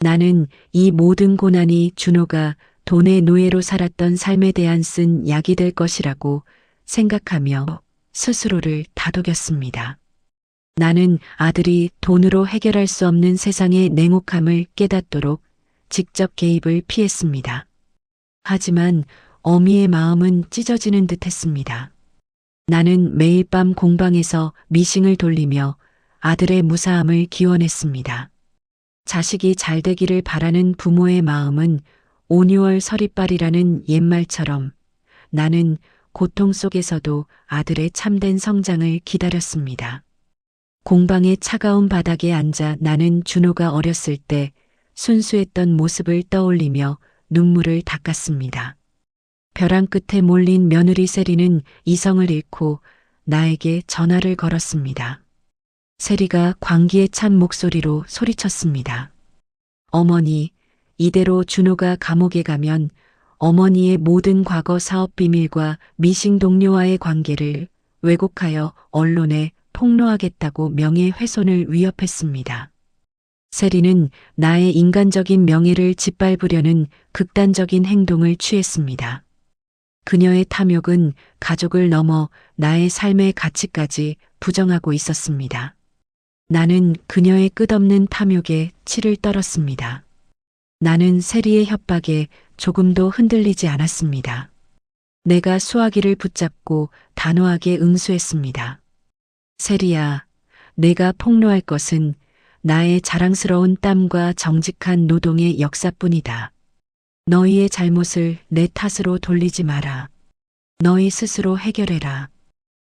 나는 이 모든 고난이 준호가 돈의 노예로 살았던 삶에 대한 쓴 약이 될 것이라고 생각하며 스스로를 다독였습니다. 나는 아들이 돈으로 해결할 수 없는 세상의 냉혹함을 깨닫도록 직접 개입을 피했습니다. 하지만 어미의 마음은 찢어지는 듯 했습니다. 나는 매일 밤 공방에서 미싱을 돌리며 아들의 무사함을 기원했습니다. 자식이 잘 되기를 바라는 부모의 마음은 5, 6월 서리빨이라는 옛말처럼 나는 고통 속에서도 아들의 참된 성장을 기다렸습니다. 공방의 차가운 바닥에 앉아 나는 준호가 어렸을 때 순수했던 모습을 떠올리며 눈물을 닦았습니다. 벼랑 끝에 몰린 며느리 세리는 이성을 잃고 나에게 전화를 걸었습니다. 세리가 광기에 찬 목소리로 소리쳤습니다. 어머니, 이대로 준호가 감옥에 가면 어머니의 모든 과거 사업 비밀과 미싱 동료와의 관계를 왜곡하여 언론에 폭로하겠다고 명예훼손을 위협했습니다. 세리는 나의 인간적인 명예를 짓밟으려는 극단적인 행동을 취했습니다. 그녀의 탐욕은 가족을 넘어 나의 삶의 가치까지 부정하고 있었습니다. 나는 그녀의 끝없는 탐욕에 치를 떨었습니다. 나는 세리의 협박에 조금도 흔들리지 않았습니다. 내가 수화기를 붙잡고 단호하게 응수했습니다. 세리야, 내가 폭로할 것은 나의 자랑스러운 땀과 정직한 노동의 역사뿐이다. 너희의 잘못을 내 탓으로 돌리지 마라. 너희 스스로 해결해라.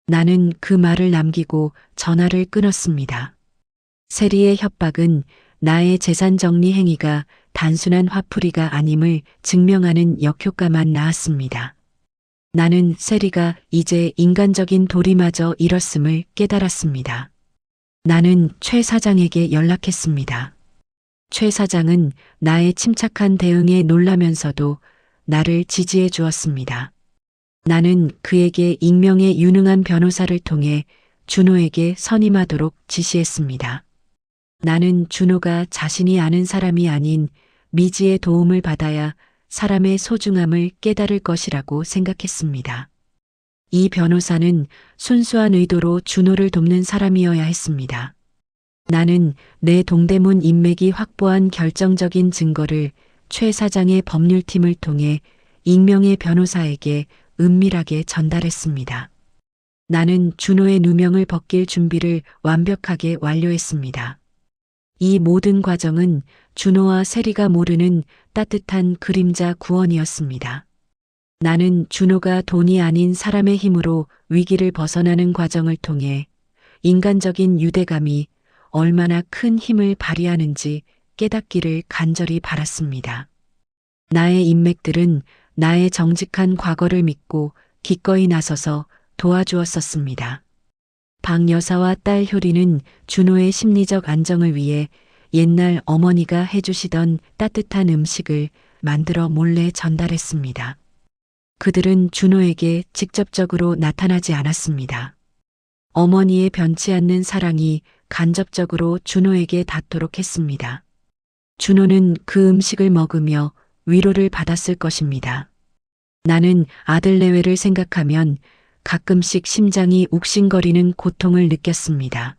나는 그 말을 남기고 전화를 끊었습니다. 세리의 협박은 나의 재산 정리 행위가 단순한 화풀이가 아님을 증명하는 역효과만 낳았습니다. 나는 세리가 이제 인간적인 도리마저 잃었음을 깨달았습니다. 나는 최 사장에게 연락했습니다. 최 사장은 나의 침착한 대응에 놀라면서도 나를 지지해 주었습니다. 나는 그에게 익명의 유능한 변호사를 통해 준호에게 선임하도록 지시했습니다. 나는 준호가 자신이 아는 사람이 아닌 미지의 도움을 받아야 사람의 소중함을 깨달을 것이라고 생각했습니다. 이 변호사는 순수한 의도로 준호를 돕는 사람이어야 했습니다. 나는 내 동대문 인맥이 확보한 결정적인 증거를 최 사장의 법률팀을 통해 익명의 변호사에게 은밀하게 전달했습니다. 나는 준호의 누명을 벗길 준비를 완벽하게 완료했습니다. 이 모든 과정은 준호와 세리가 모르는 따뜻한 그림자 구원이었습니다. 나는 준호가 돈이 아닌 사람의 힘으로 위기를 벗어나는 과정을 통해 인간적인 유대감이 얼마나 큰 힘을 발휘하는지 깨닫기를 간절히 바랐습니다. 나의 인맥들은 나의 정직한 과거를 믿고 기꺼이 나서서 도와주었었습니다. 박 여사와 딸 효리는 준호의 심리적 안정을 위해 옛날 어머니가 해주시던 따뜻한 음식을 만들어 몰래 전달했습니다. 그들은 준호에게 직접적으로 나타나지 않았습니다. 어머니의 변치 않는 사랑이 간접적으로 준호에게 닿도록 했습니다. 준호는 그 음식을 먹으며 위로를 받았을 것입니다. 나는 아들 내외를 생각하면 가끔씩 심장이 욱신거리는 고통을 느꼈습니다.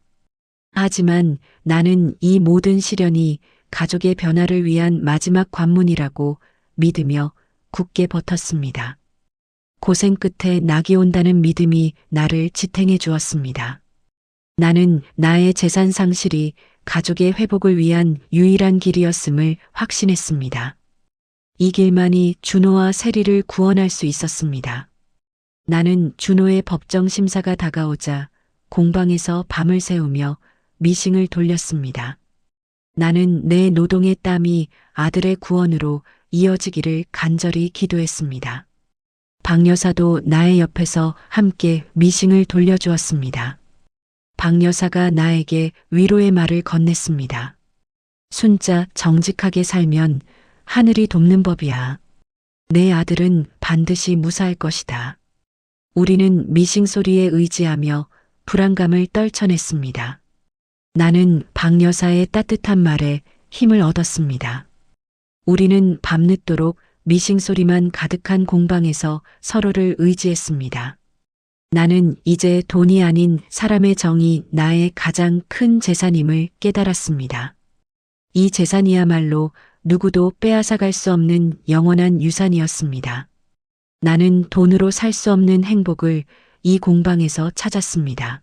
하지만 나는 이 모든 시련이 가족의 변화를 위한 마지막 관문이라고 믿으며 굳게 버텼습니다. 고생 끝에 낙이 온다는 믿음이 나를 지탱해 주었습니다. 나는 나의 재산 상실이 가족의 회복을 위한 유일한 길이었음을 확신했습니다. 이 길만이 준호와 세리를 구원할 수 있었습니다. 나는 준호의 법정 심사가 다가오자 공방에서 밤을 새우며 미싱을 돌렸습니다. 나는 내 노동의 땀이 아들의 구원으로 이어지기를 간절히 기도했습니다. 박 여사도 나의 옆에서 함께 미싱을 돌려주었습니다. 박 여사가 나에게 위로의 말을 건넸습니다. 순자 정직하게 살면 하늘이 돕는 법이야. 내 아들은 반드시 무사할 것이다. 우리는 미싱 소리에 의지하며 불안감을 떨쳐냈습니다. 나는 박 여사의 따뜻한 말에 힘을 얻었습니다. 우리는 밤늦도록 미싱 소리만 가득한 공방에서 서로를 의지했습니다. 나는 이제 돈이 아닌 사람의 정이 나의 가장 큰 재산임을 깨달았습니다. 이 재산이야말로 누구도 빼앗아갈 수 없는 영원한 유산이었습니다. 나는 돈으로 살 수 없는 행복을 이 공방에서 찾았습니다.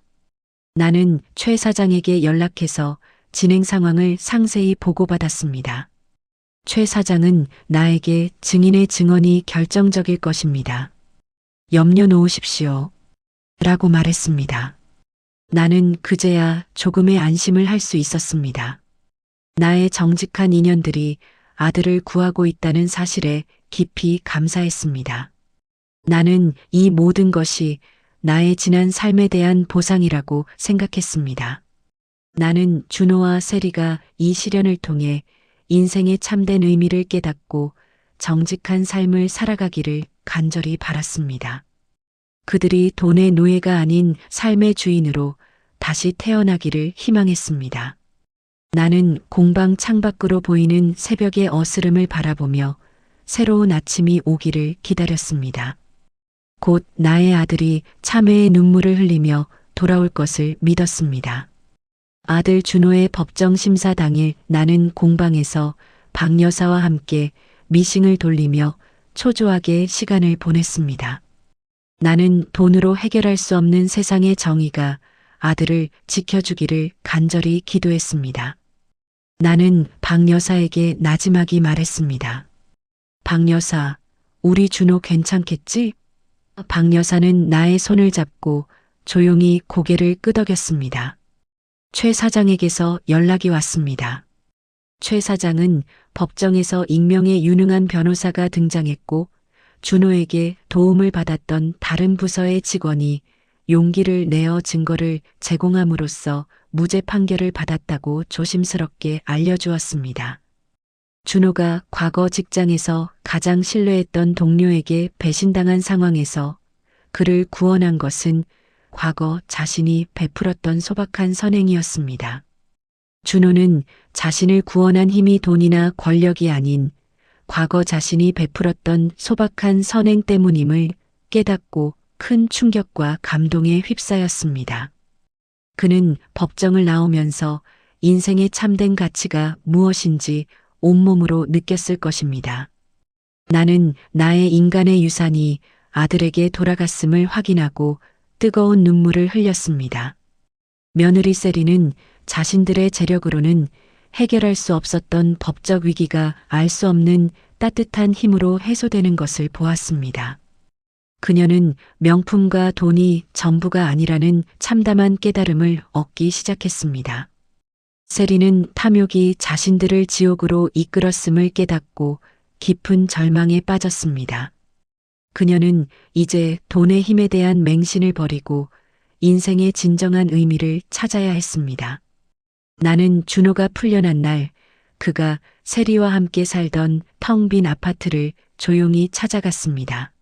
나는 최 사장에게 연락해서 진행 상황을 상세히 보고받았습니다. 최 사장은 나에게 증인의 증언이 결정적일 것입니다. 염려 놓으십시오. 라고 말했습니다. 나는 그제야 조금의 안심을 할 수 있었습니다. 나의 정직한 인연들이 아들을 구하고 있다는 사실에 깊이 감사했습니다. 나는 이 모든 것이 나의 지난 삶에 대한 보상이라고 생각했습니다. 나는 준호와 세리가 이 시련을 통해 인생의 참된 의미를 깨닫고 정직한 삶을 살아가기를 간절히 바랐습니다. 그들이 돈의 노예가 아닌 삶의 주인으로 다시 태어나기를 희망했습니다. 나는 공방 창밖으로 보이는 새벽의 어스름을 바라보며 새로운 아침이 오기를 기다렸습니다. 곧 나의 아들이 참회의 눈물을 흘리며 돌아올 것을 믿었습니다. 아들 준호의 법정 심사 당일 나는 공방에서 박 여사와 함께 미싱을 돌리며 초조하게 시간을 보냈습니다. 나는 돈으로 해결할 수 없는 세상의 정의가 아들을 지켜주기를 간절히 기도했습니다. 나는 박 여사에게 나지막이 말했습니다. 박 여사, 우리 준호 괜찮겠지? 박 여사는 나의 손을 잡고 조용히 고개를 끄덕였습니다. 최 사장에게서 연락이 왔습니다. 최 사장은 법정에서 익명의 유능한 변호사가 등장했고 준호에게 도움을 받았던 다른 부서의 직원이 용기를 내어 증거를 제공함으로써 무죄 판결을 받았다고 조심스럽게 알려주었습니다. 준호가 과거 직장에서 가장 신뢰했던 동료에게 배신당한 상황에서 그를 구원한 것은 과거 자신이 베풀었던 소박한 선행이었습니다. 준호는 자신을 구원한 힘이 돈이나 권력이 아닌 과거 자신이 베풀었던 소박한 선행 때문임을 깨닫고 큰 충격과 감동에 휩싸였습니다. 그는 법정을 나오면서 인생의 참된 가치가 무엇인지 온몸으로 느꼈을 것입니다. 나는 나의 인간의 유산이 아들에게 돌아갔음을 확인하고 뜨거운 눈물을 흘렸습니다. 며느리 세리는 자신들의 재력으로는 해결할 수 없었던 법적 위기가 알 수 없는 따뜻한 힘으로 해소되는 것을 보았습니다. 그녀는 명품과 돈이 전부가 아니라는 참담한 깨달음을 얻기 시작했습니다. 세리는 탐욕이 자신들을 지옥으로 이끌었음을 깨닫고 깊은 절망에 빠졌습니다. 그녀는 이제 돈의 힘에 대한 맹신을 버리고 인생의 진정한 의미를 찾아야 했습니다. 나는 준호가 풀려난 날 그가 세리와 함께 살던 텅 빈 아파트를 조용히 찾아갔습니다.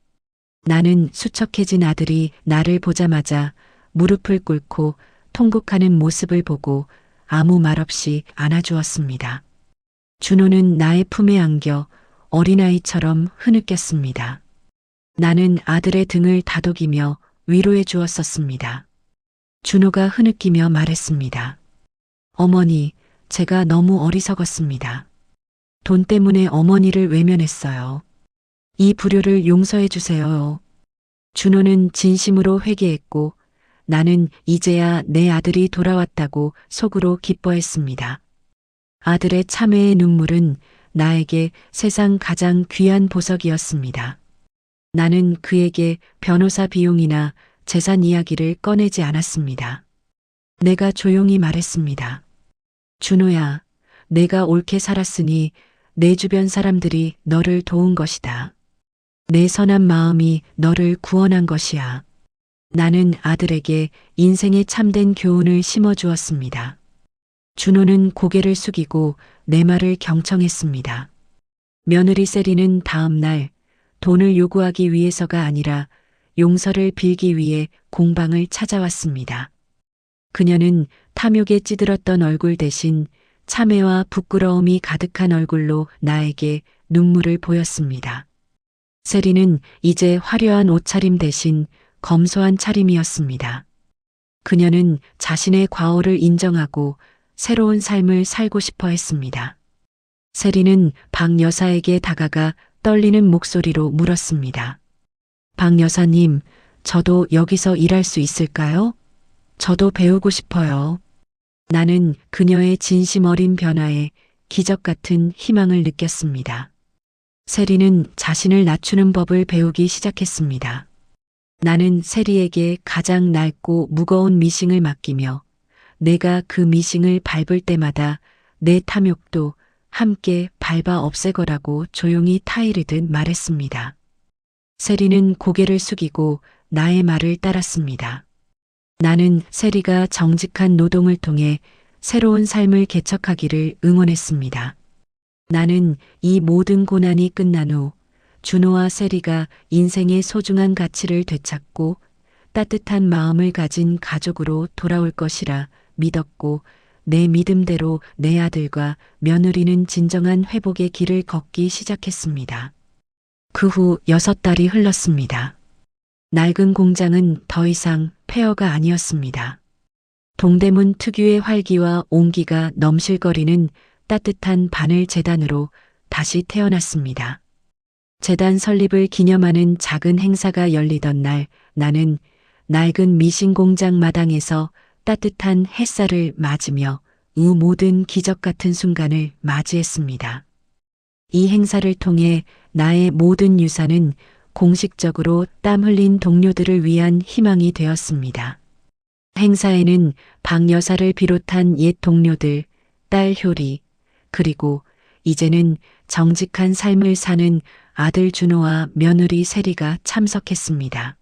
나는 수척해진 아들이 나를 보자마자 무릎을 꿇고 통곡하는 모습을 보고 아무 말 없이 안아주었습니다. 준호는 나의 품에 안겨 어린아이처럼 흐느꼈습니다. 나는 아들의 등을 다독이며 위로해 주었었습니다. 준호가 흐느끼며 말했습니다. 어머니, 제가 너무 어리석었습니다. 돈 때문에 어머니를 외면했어요. 이 불효를 용서해 주세요. 준호는 진심으로 회개했고 나는 이제야 내 아들이 돌아왔다고 속으로 기뻐했습니다. 아들의 참회의 눈물은 나에게 세상 가장 귀한 보석이었습니다. 나는 그에게 변호사 비용이나 재산 이야기를 꺼내지 않았습니다. 내가 조용히 말했습니다. 준호야, 내가 옳게 살았으니 내 주변 사람들이 너를 도운 것이다. 내 선한 마음이 너를 구원한 것이야. 나는 아들에게 인생의 참된 교훈을 심어주었습니다. 준호는 고개를 숙이고 내 말을 경청했습니다. 며느리 세리는 다음 날 돈을 요구하기 위해서가 아니라 용서를 빌기 위해 공방을 찾아왔습니다. 그녀는 탐욕에 찌들었던 얼굴 대신 참회와 부끄러움이 가득한 얼굴로 나에게 눈물을 보였습니다. 세리는 이제 화려한 옷차림 대신 검소한 차림이었습니다. 그녀는 자신의 과오를 인정하고 새로운 삶을 살고 싶어 했습니다. 세리는 박 여사에게 다가가 떨리는 목소리로 물었습니다. 박 여사님, 저도 여기서 일할 수 있을까요? 저도 배우고 싶어요. 나는 그녀의 진심 어린 변화에 기적 같은 희망을 느꼈습니다. 세리는 자신을 낮추는 법을 배우기 시작했습니다. 나는 세리에게 가장 낡고 무거운 미싱을 맡기며 내가 그 미싱을 밟을 때마다 내 탐욕도 함께 밟아 없애거라고 조용히 타이르듯 말했습니다. 세리는 고개를 숙이고 나의 말을 따랐습니다. 나는 세리가 정직한 노동을 통해 새로운 삶을 개척하기를 응원했습니다. 나는 이 모든 고난이 끝난 후 준호와 세리가 인생의 소중한 가치를 되찾고 따뜻한 마음을 가진 가족으로 돌아올 것이라 믿었고 내 믿음대로 내 아들과 며느리는 진정한 회복의 길을 걷기 시작했습니다. 그 후 6달이 흘렀습니다. 낡은 공장은 더 이상 폐허가 아니었습니다. 동대문 특유의 활기와 온기가 넘실거리는 따뜻한 바늘 재단으로 다시 태어났습니다. 재단 설립을 기념하는 작은 행사가 열리던 날 나는 낡은 미싱 공장 마당에서 따뜻한 햇살을 맞으며 이 모든 기적 같은 순간을 맞이했습니다. 이 행사를 통해 나의 모든 유산은 공식적으로 땀 흘린 동료들을 위한 희망이 되었습니다. 행사에는 박 여사를 비롯한 옛 동료들, 딸 효리, 그리고 이제는 정직한 삶을 사는 아들 준호와 며느리 세리가 참석했습니다.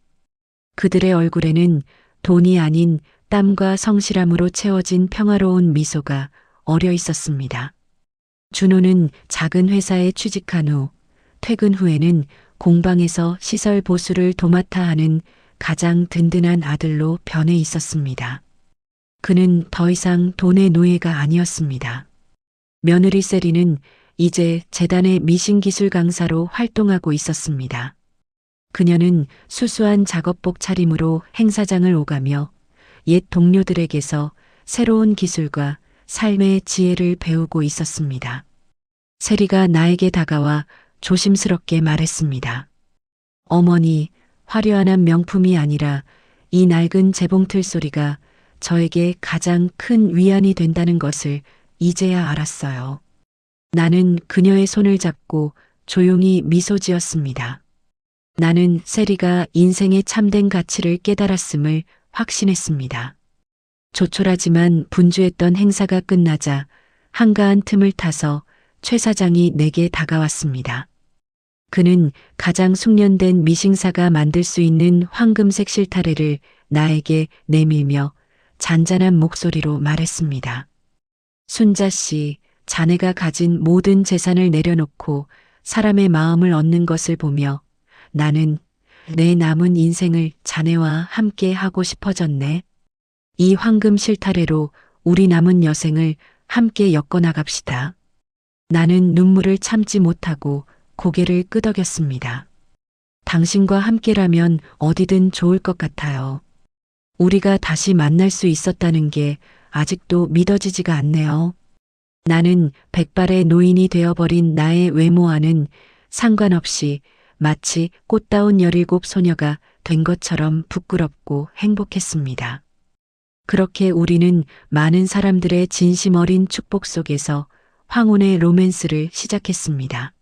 그들의 얼굴에는 돈이 아닌 땀과 성실함으로 채워진 평화로운 미소가 어려 있었습니다. 준호는 작은 회사에 취직한 후 퇴근 후에는 공방에서 시설 보수를 도맡아 하는 가장 든든한 아들로 변해 있었습니다. 그는 더 이상 돈의 노예가 아니었습니다. 며느리 세리는 이제 재단의 미싱기술 강사로 활동하고 있었습니다. 그녀는 수수한 작업복 차림으로 행사장을 오가며 옛 동료들에게서 새로운 기술과 삶의 지혜를 배우고 있었습니다. 세리가 나에게 다가와 조심스럽게 말했습니다. 어머니, 화려한 명품이 아니라 이 낡은 재봉틀 소리가 저에게 가장 큰 위안이 된다는 것을 이제야 알았어요. 나는 그녀의 손을 잡고 조용히 미소 지었습니다. 나는 세리가 인생의 참된 가치를 깨달았음을 확신했습니다. 조촐하지만 분주했던 행사가 끝나자 한가한 틈을 타서 최 사장이 내게 다가왔습니다. 그는 가장 숙련된 미싱사가 만들 수 있는 황금색 실타래를 나에게 내밀며 잔잔한 목소리로 말했습니다. 순자 씨, 자네가 가진 모든 재산을 내려놓고 사람의 마음을 얻는 것을 보며 나는 내 남은 인생을 자네와 함께 하고 싶어졌네. 이 황금 실타래로 우리 남은 여생을 함께 엮어나갑시다. 나는 눈물을 참지 못하고 고개를 끄덕였습니다. 당신과 함께라면 어디든 좋을 것 같아요. 우리가 다시 만날 수 있었다는 게 아직도 믿어지지가 않네요. 나는 백발의 노인이 되어버린 나의 외모와는 상관없이 마치 꽃다운 17 소녀가 된 것처럼 부끄럽고 행복했습니다. 그렇게 우리는 많은 사람들의 진심 어린 축복 속에서 황혼의 로맨스를 시작했습니다.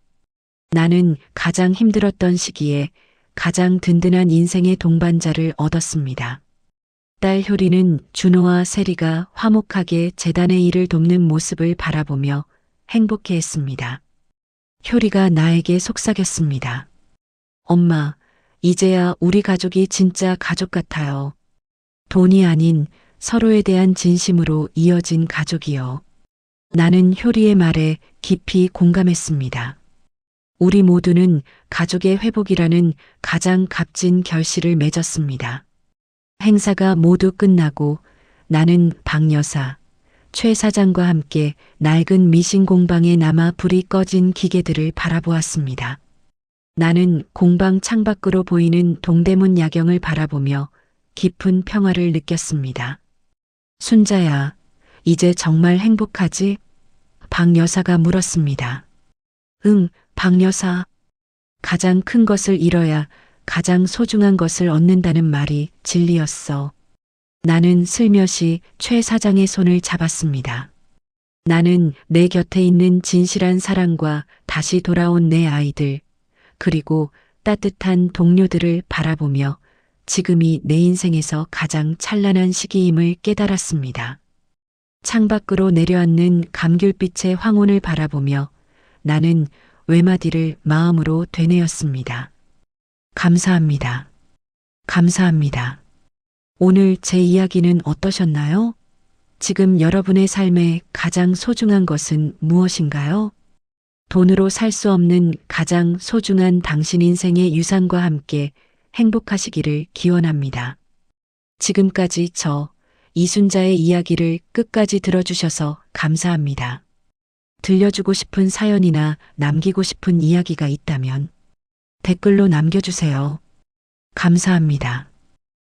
나는 가장 힘들었던 시기에 가장 든든한 인생의 동반자를 얻었습니다. 딸 효리는 준호와 세리가 화목하게 재단의 일을 돕는 모습을 바라보며 행복해했습니다. 효리가 나에게 속삭였습니다. 엄마, 이제야 우리 가족이 진짜 가족 같아요. 돈이 아닌 서로에 대한 진심으로 이어진 가족이요. 나는 효리의 말에 깊이 공감했습니다. 우리 모두는 가족의 회복이라는 가장 값진 결실을 맺었습니다. 행사가 모두 끝나고 나는 박 여사, 최 사장과 함께 낡은 미싱 공방에 남아 불이 꺼진 기계들을 바라보았습니다. 나는 공방 창밖으로 보이는 동대문 야경을 바라보며 깊은 평화를 느꼈습니다. 순자야, 이제 정말 행복하지? 박 여사가 물었습니다. 응, 박 여사. 가장 큰 것을 잃어야 가장 소중한 것을 얻는다는 말이 진리였어. 나는 슬며시 최 사장의 손을 잡았습니다. 나는 내 곁에 있는 진실한 사랑과 다시 돌아온 내 아이들, 그리고 따뜻한 동료들을 바라보며 지금이 내 인생에서 가장 찬란한 시기임을 깨달았습니다. 창밖으로 내려앉는 감귤빛의 황혼을 바라보며 나는 외마디를 마음으로 되뇌었습니다. 감사합니다. 감사합니다. 오늘 제 이야기는 어떠셨나요? 지금 여러분의 삶에 가장 소중한 것은 무엇인가요? 돈으로 살 수 없는 가장 소중한 당신 인생의 유산과 함께 행복하시기를 기원합니다. 지금까지 저 이순자의 이야기를 끝까지 들어주셔서 감사합니다. 들려주고 싶은 사연이나 남기고 싶은 이야기가 있다면 댓글로 남겨주세요. 감사합니다.